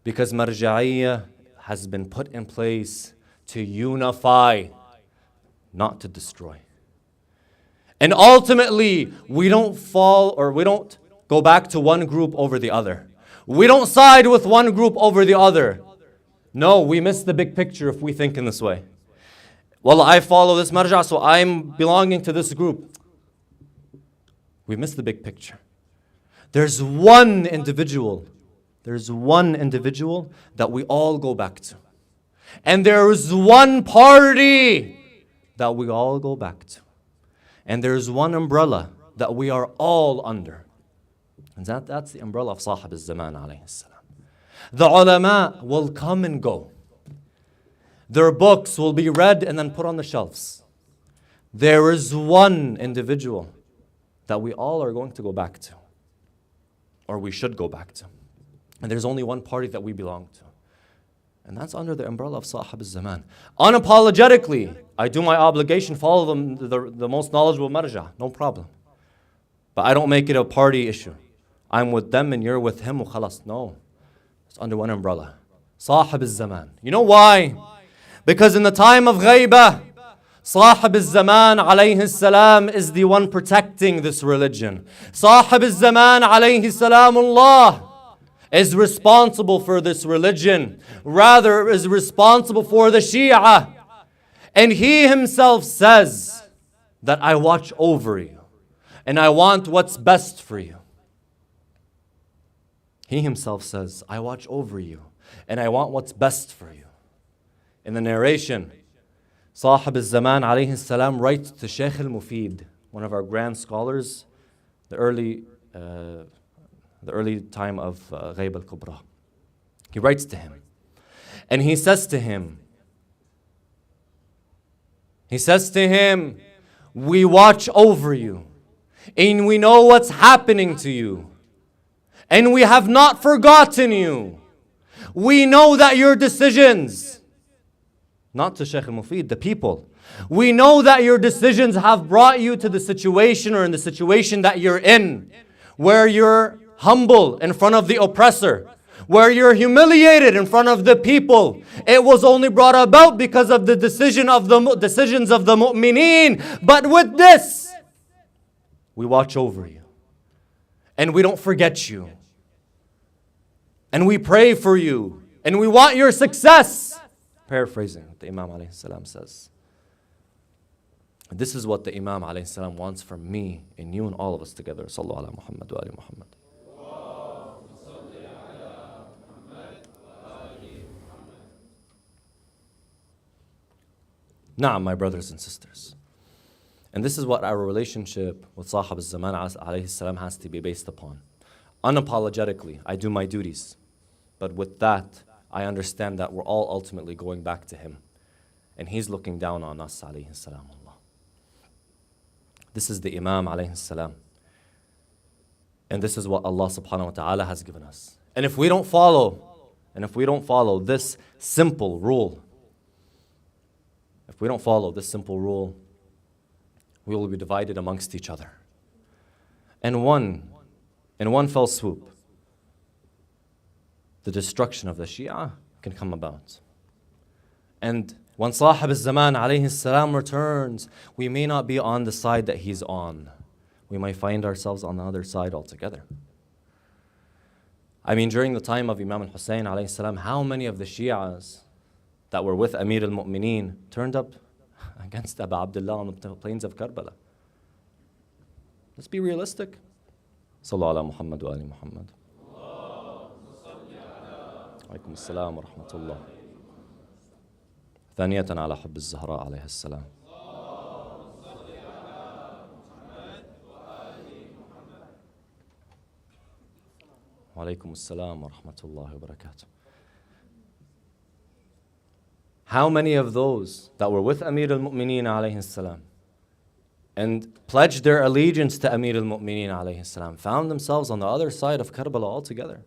Because marja'iyya has been put in place to unify, not to destroy. And ultimately, we don't fall, or we don't go back to one group over the other. We don't side with one group over the other. No, we miss the big picture if we think in this way. Well, I follow this marja, so I'm belonging to this group. We miss the big picture. There's one individual that we all go back to. And there is one party that we all go back to. And there's one umbrella that we are all under. And that's the umbrella of Sahib al-Zaman alayhi salam. The ulama will come and go. Their books will be read and then put on the shelves. There is one individual that we all are going to go back to. Or we should go back to. And there's only one party that we belong to. And that's under the umbrella of Sahib al-Zaman. Unapologetically, I do my obligation, follow the most knowledgeable marja, no problem. But I don't make it a party issue. I'm with them and you're with him, khalas. No, it's under one umbrella. Sahib al-Zaman. You know why? Because in the time of ghaibah, Sahib al-Zaman alayhi salam is the one protecting this religion. Sahib al-Zaman alayhi salamullah is responsible for this religion. Rather, is responsible for the Shia. And he himself says that I watch over you. And I want what's best for you. He himself says, I watch over you. And I want what's best for you. In the narration, Sahib al-Zaman alayhi salam writes to Sheikh al-Mufid, one of our grand scholars, the early time of Ghaib al-Kubra. He writes to him. And he says to him, we watch over you. And we know what's happening to you. And we have not forgotten you. We know that your decisions, not to Sheikh al-Mufid, the people, we know that your decisions have brought you to the situation or in the situation that you're in, where you're humble in front of the oppressor, where you're humiliated in front of the people. It was only brought about because of the decisions of the mu'mineen. But with this, we watch over you. And we don't forget you. And we pray for you. And we want your success. Paraphrasing what the Imam alayhi salam says. This is what the Imam alayhi salam wants from me and you and all of us together. Sallallahu ala Muhammad wa ali Muhammad. Na'am, my brothers and sisters. And this is what our relationship with Sahib al-Zaman alayhi salam has to be based upon. Unapologetically, I do my duties. But with that, I understand that we're all ultimately going back to him. And he's looking down on us alayhi salam. This is the Imam alayhi salam. And this is what Allah subhanahu wa ta'ala has given us. And if we don't follow this simple rule, we will be divided amongst each other. And in one fell swoop, the destruction of the Shia can come about. And when Sahib al-Zaman alayhi salam returns, we may not be on the side that he's on. We might find ourselves on the other side altogether. I mean, during the time of Imam al-Hussain alayhi salam, how many of the Shias that were with Amir al-Mu'mineen turned up against Abu Abdullah on the plains of Karbala? Let's be realistic. Sallallahu ala Muhammad wa ali Muhammad. Alaikum assalam wa rahmatullah. ثانية على حب الزهراء عليه السلام. وعليكم السلام ورحمة الله وبركاته. How many of those that were with Amir al-Mu'mineen alayhi salam and pledged their allegiance to Amir al-Mu'mineen alayhi salam found themselves on the other side of Karbala altogether?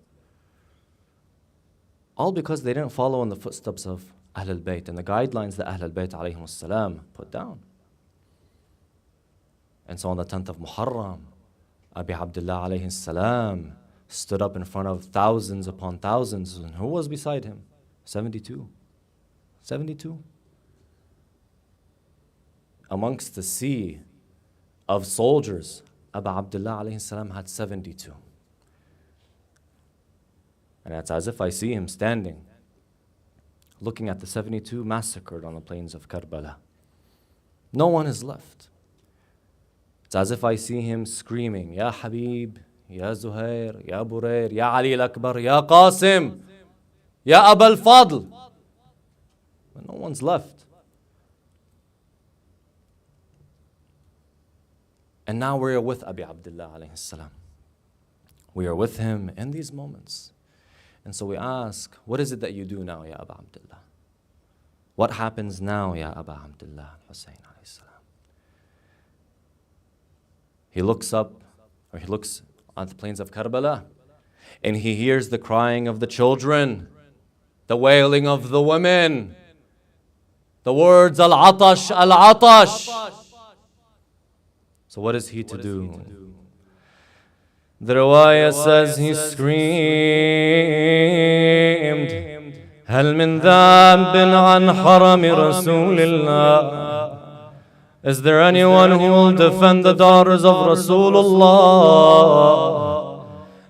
All because they didn't follow in the footsteps of Ahl al-Bayt and the guidelines that Ahl al-Bayt alayhi salam put down. And so on the 10th of Muharram, Abi Abdullah alayhi salam stood up in front of thousands upon thousands. And who was beside him? 72. 72. Amongst the sea of soldiers, Abu Abdullah alayhi salam had 72. And it's as if I see him standing, looking at the 72 massacred on the plains of Karbala. No one is left. It's as if I see him screaming, Ya Habib, Ya Zuhair, Ya Burair, Ya Ali al-Akbar, Ya Qasim, Ya Aba al-Fadl. when no one's left. And now we are with Abi Abdullah alayhi salam. We are with him in these moments. And so we ask, what is it that you do now, Ya Aba Abdullah? What happens now, Ya Aba Abdullah Hussain alayhi salam? He looks up, or he looks on the plains of Karbala, and he hears the crying of the children, the wailing of the women, the words, Al-Atash, Al-Atash. So what is he to do? The riwayah says he screamed, هل من ذاب عن حرم رسول الله? Is there anyone who will defend the daughters of Rasulullah?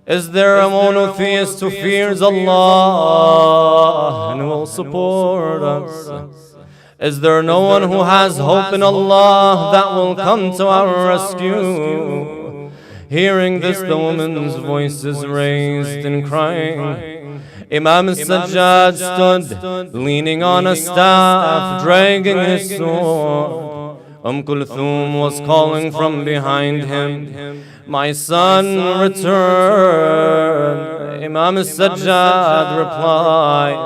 Is there a monotheist who fears Allah and will support us? Is there no one who has hope in Allah that will come to our rescue? Hearing this, the woman's voice is raised in crying. Imam al-Sajjad stood, leaning on a staff, dragging his sword. Kulthum was calling from behind him, my son, return. Imam al-Sajjad replied,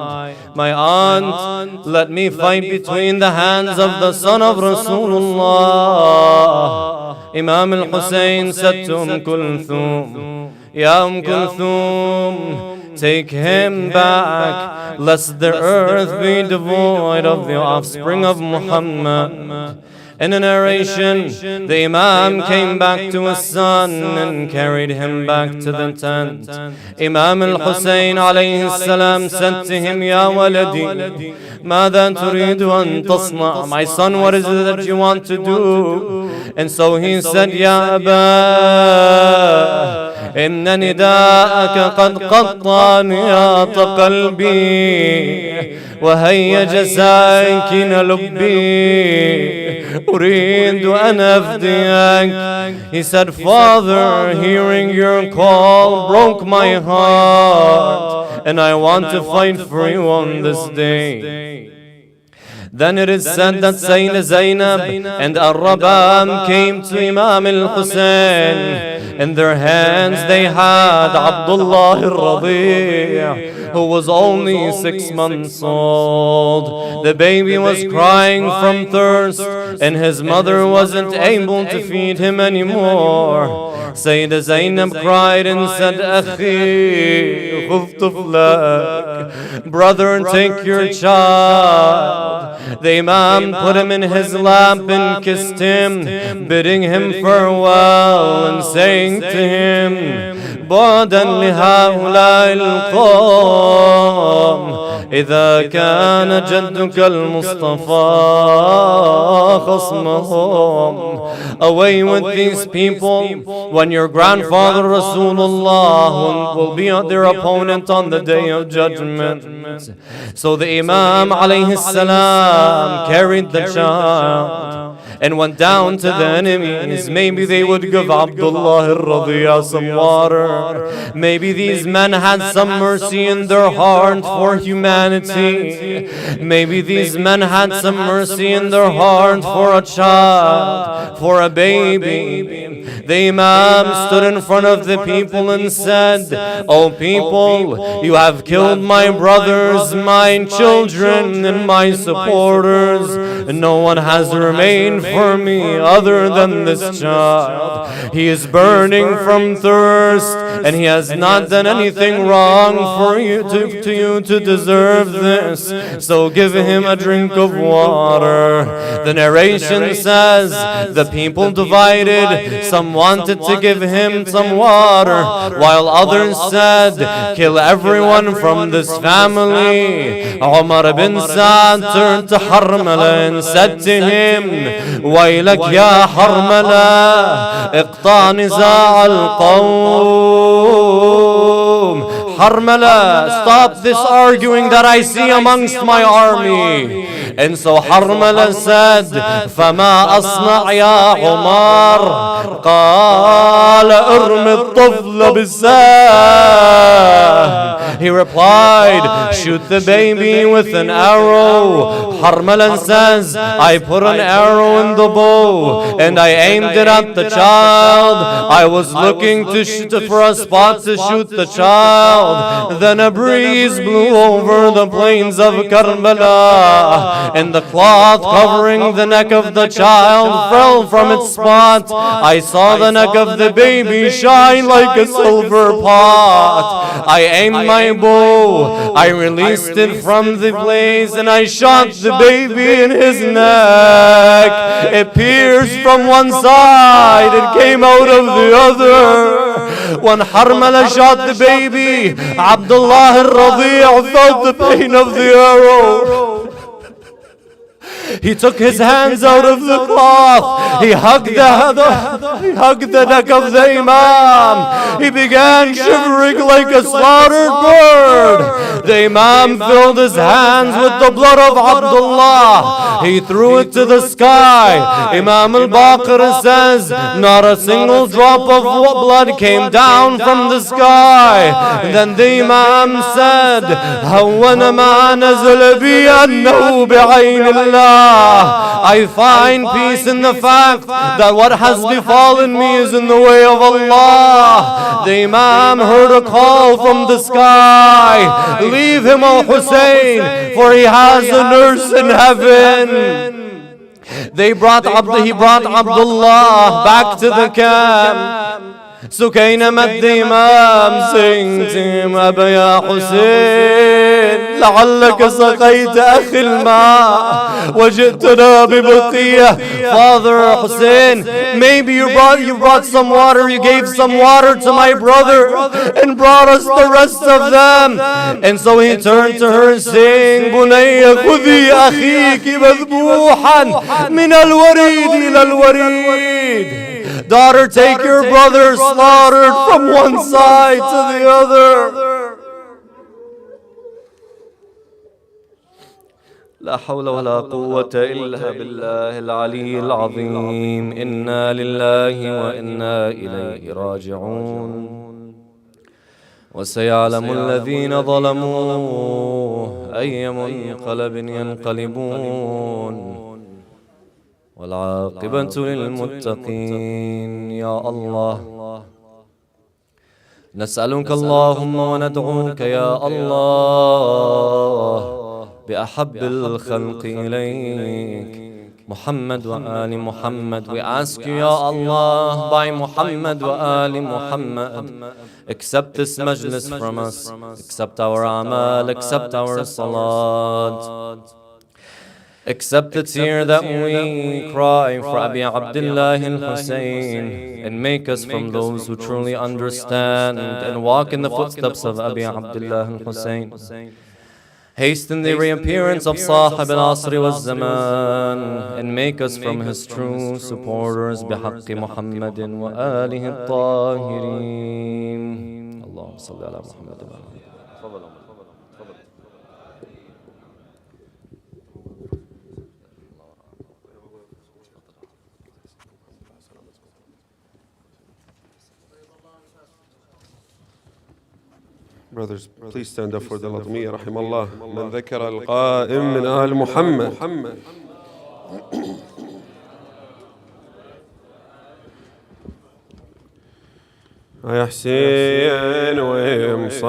my aunt, let me fight between the hands of the son of Rasulullah. Imam al-Hussain said to Kulthum, Ya Kulthum, take him back, lest the earth be devoid of the offspring of Muhammad. In a narration, the Imam came back to his son and carried him back to the tent. Imam al-Hussain alayhi salam said to him, Ya waladi, ماذا تريد أن تصنع? My son, what is it that you want to do? And so he said, Ya Aba, إن نداءك قد قطع نياط قلبي وهيج ساكن لبي أريد أن أفديك. He said, Father, hearing your call broke my heart, and I want to fight for you on this day. Then it is said that Sayyidah Zainab and Ar-Rabam came to Imam al-Hussain. In their hands they had Abdullah al-Radi', who was only 6 months old. The baby was crying from thirst, and his mother wasn't able to feed him anymore. Sayyidah Zainab cried and said, Akhi, khuf tuflak, brother, take your child. The Imam put him in his lap and kissed him, bidding him farewell and saying to him, بعدا لهؤلاء القوم إذا كان جدك المصطفى خصمهم. Away with these people when your grandfather Rasulullah will be their opponent on the day of judgment. So the Imam alayhi salam carried the child and went down to the enemies. Maybe they would give Abdullah al-Radi' some water. Maybe these men had some mercy in their heart for humanity. Maybe these men had some mercy in their heart for a child, for a baby. The Imam stood in front of the people and said, O people, you have killed my brothers, my children, and my supporters, and no one has remained for me other than this child. He is burning from thirst, and he has not done anything wrong for you to deserve this. So give him a drink of water. The narration says the people divided. Some wanted to give him some water, while others said, kill everyone from this family. Umar ibn Sa'd turned to Harmala and said to him, ويلك يا حرملة اقطع نزاع القوم. Harmala, stop this arguing that I see amongst my army. And so Harmala said, فما أصنع يا عمر قال ارمي الطفل بالسهم. He replied, shoot the baby with an arrow. Harmalan says, I put an arrow in the bow and I aimed it at the child. I was looking for a spot to shoot the child. Then a breeze blew over the plains of Karbala, and the cloth covering the neck of the child fell from its spot. I saw the neck of the baby shine like a silver pot. I aimed my bow, I released it from the blaze, and I shot the baby in his neck. It pierced from one side, it came out of the other. When Harmala shot the baby, Abdullah al-Radi' felt the pain of the arrow. He took his hands out of the cloth. He hugged the neck of the Imam. He began shivering like a slaughtered bird. The Imam filled his hands with the blood of Abdullah. He threw it to the sky. Imam al-Baqir says, not a single drop of blood came down from the sky. Then the Imam said, هَوَّنَ مَا نَزَلَ بِي أَنَّهُ بِعَيْنِ اللَّهِ. I find peace in the fact that what has befallen me is in the way of Allah. The Imam heard a call from the sky, leave him, O Hussain, for he has a nurse in heaven. He brought Abdullah back to the camp. سكينة الإمام سنتم أبا يا حسين لعلك سقيت أخي الماء وجئتنا ببقية. Father Hussein, maybe you brought some water, you gave some water to my brother and brought us the rest of them. And so he turned to her saying, بني خذي أخيك مذبوحا من الوريد إلى الوريد. Daughter, take your brother slaughtered from one side to the other. لا حول ولا قوة إلا بالله العلي العظيم. إنا لله وإنا إليه راجعون. وسيعلم الذين ظلموا أي منقلب ينقلبون. والعاقبة للمتقين. يا الله نسألك اللهم وندعوك يا الله بأحب الخلق إليك محمد وآل محمد. We ask you, Ya Allah, by Muhammad wa Ali Muhammad, accept this majlis from us, accept our amal, accept our salat. Accept the tear that we cry for Abi Abdullah al-Hussain, and make us from those who truly understand and walk in the footsteps of Abi Abdullah al-Hussain. Hasten the reappearance of Sahib al-Asri wal-Zaman, and make us from his true supporters bihaqqi Muhammadin wa alihi al-Tahirin. Allahumma salli ala Muhammad wa alihi. Brothers, please stand up for the Latmiya, rahimallah. Man dhakara al-qa'im min ahl Muhammad. يا حسين ومصاب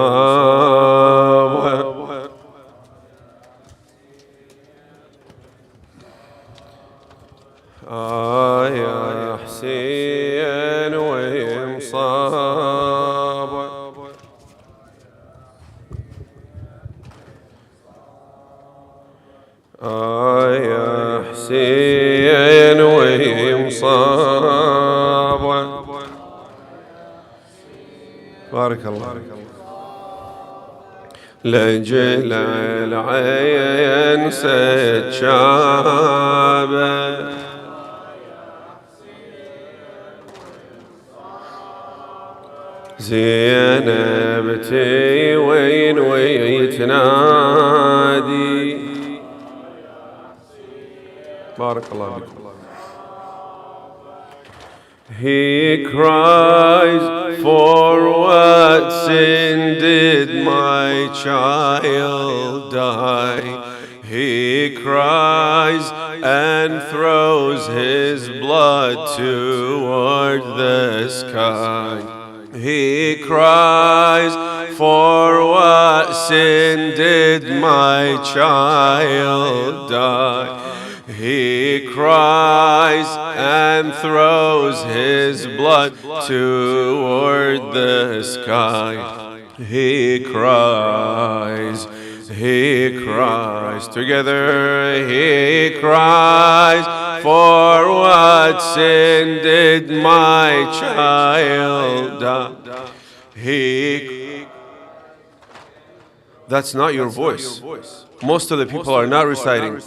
يا حسين ومصاب يا حسين ومصاب. بارك الله. لجل العين ستشابه زينب تي وين ويتنادي Barakallah bikum. He cries, for what sin did my child die? He cries and throws his blood toward the sky. He cries, for what sin did my child die? He cries and throws his blood toward the sky. He cries, together he cries, for what sin did my child die? That's not your voice. Most of the people are not reciting.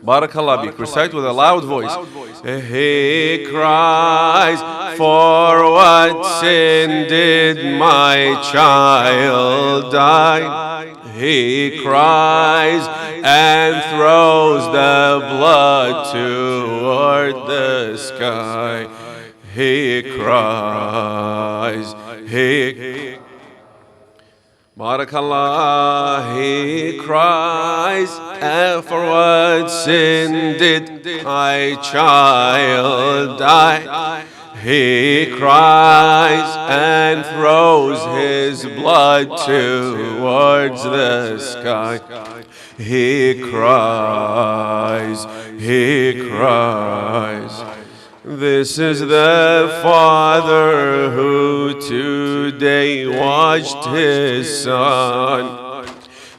Barakallah bik. Recite with a loud voice. He cries, for what sin did my child die? He cries and throws the blood toward the sky. He cries, Barakallah, he cries, for what sin did my child die? He cries and throws his blood towards the sky. He cries, This is the father who today watched his son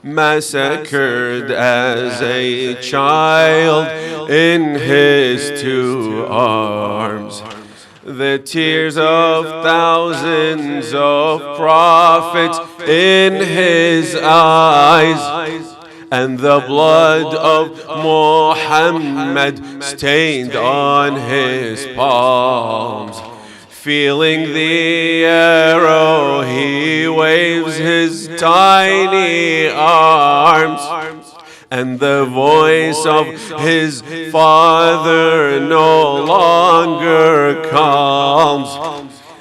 massacred as a child in his two arms. The tears of thousands of prophets in his eyes, and the blood of Muhammad stained on his palms. Feeling the arrow, he waves his tiny arms, and the voice of his father no longer calms.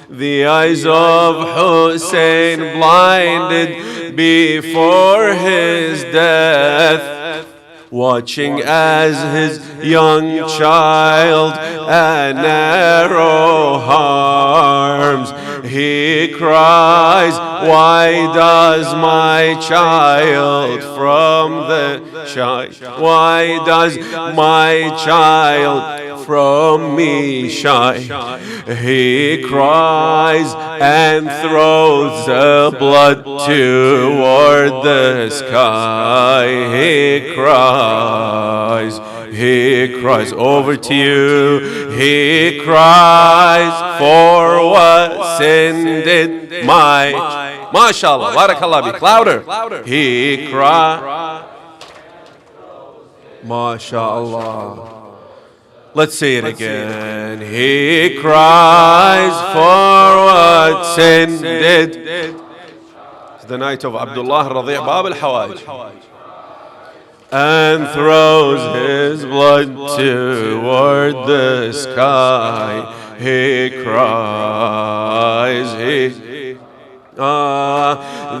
The eyes of Hussain blinded before his death, watching as his young child an arrow harms. He cries, why does my child from the shy? Why does my child from me shy? He cries and throws the blood toward the sky. He cries, over to you. He cries, for what sin did my, mashallah, barakallah, be louder. He cries, mashallah. Let's say it again. He cries, for what sin did. It's the night of Abdullah Radi' Bab al-Hawaj, and throws his blood toward the sky. He cries,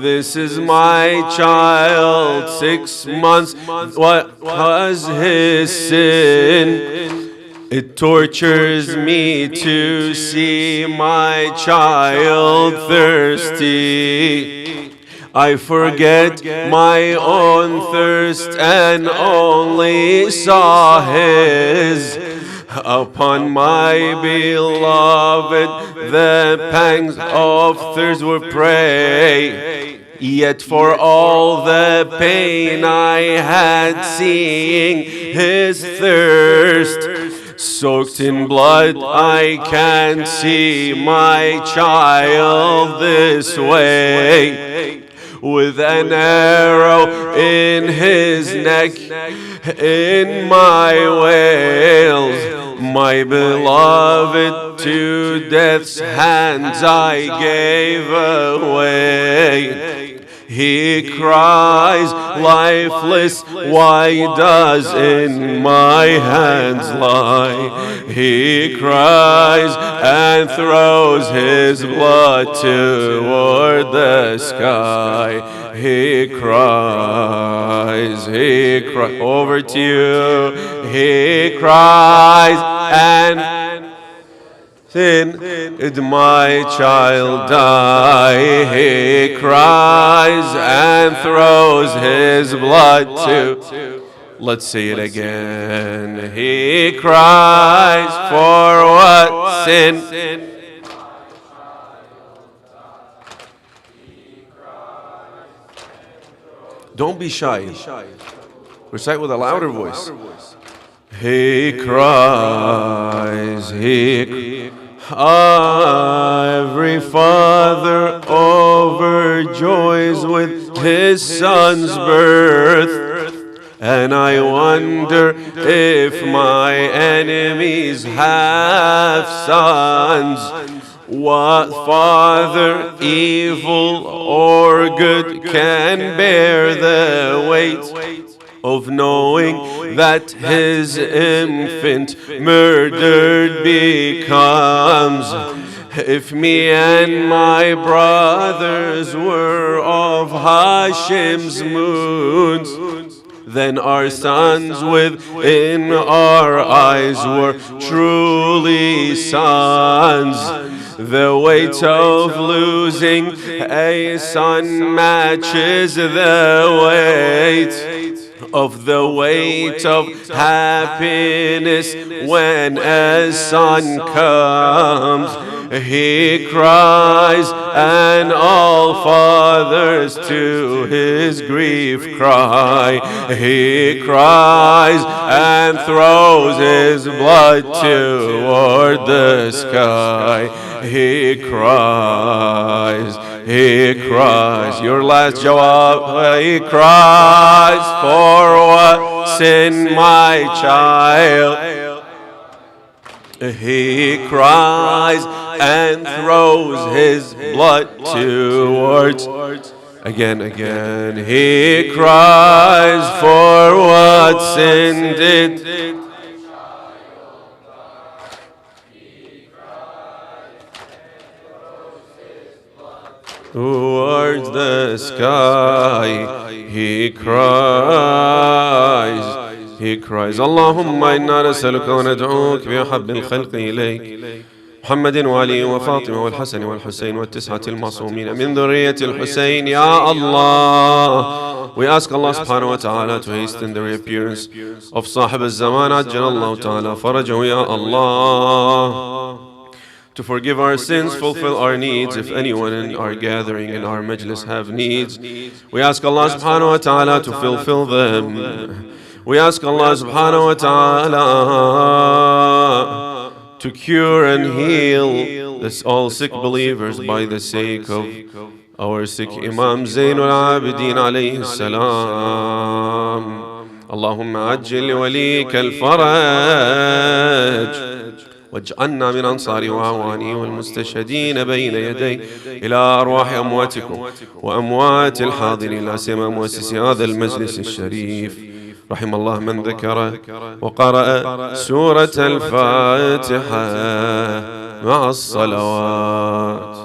this is my child, 6 months. What was his sin? It tortures me to see my child thirsty. I forget my own thirst and only saw his. Upon my beloved the pangs of thirst were prey. Yet for all the pain I had seeing his thirst, soaked in blood, I can't see my child this way. With an arrow in his neck, in my wails, my beloved to death's hands I gave away. He cries, lifeless, why does in my hands lie? He cries and throws his blood toward the sky. He cries, over to you. He cries and did my child die? He cries and throws his blood too. Let's say it again. He cries for what sin? Don't be shy. Recite with a louder voice. He cries, every father overjoys with his son's birth. And I wonder if my enemies have sons. What father, evil or good, can bear the weight of knowing that his infant murdered becomes? If me and my brothers were of Hashem's moons, then our sons within our eyes were truly sons. The weight of losing a son matches the weight of happiness when a son comes. He cries and all fathers to his grief cry. He cries and throws his blood toward the sky. He cries. Your last jawab. He cries for what sin, my child? He cries and throws his blood towards. Again. He cries for what sin did. Towards the sky, he cries. اللهم إنا نسألك وندعوك بأحب الخلق إليك محمد وعلي وفاطمة والحسن والحسين والتسعة المعصومين من ذرية الحسين. Ya Allah, we ask Allah subhanahu wa ta'ala to hasten the reappearance of Sahib al-Zaman Ajjalallahu ta'ala farajahu, Ya Allah, to forgive our sins, fulfill our needs. If anyone in our gathering, in our majlis have needs, we ask Allah subhanahu wa ta'ala to fulfill them. We ask Allah subhanahu wa ta'ala to cure and heal all sick believers by the sake of our sick Imam Zainul Abidin alayhi salam. Allahumma ajil walika al-faraj واجعلنا من أنصار وأعوانه والمستشهدين بين يدي إلى أرواح أمواتكم وأموات الحاضرين، لا سيما مؤسسي هذا المجلس الشريف. رحم الله من ذكر وقرأ سورة الفاتحة مع الصلوات.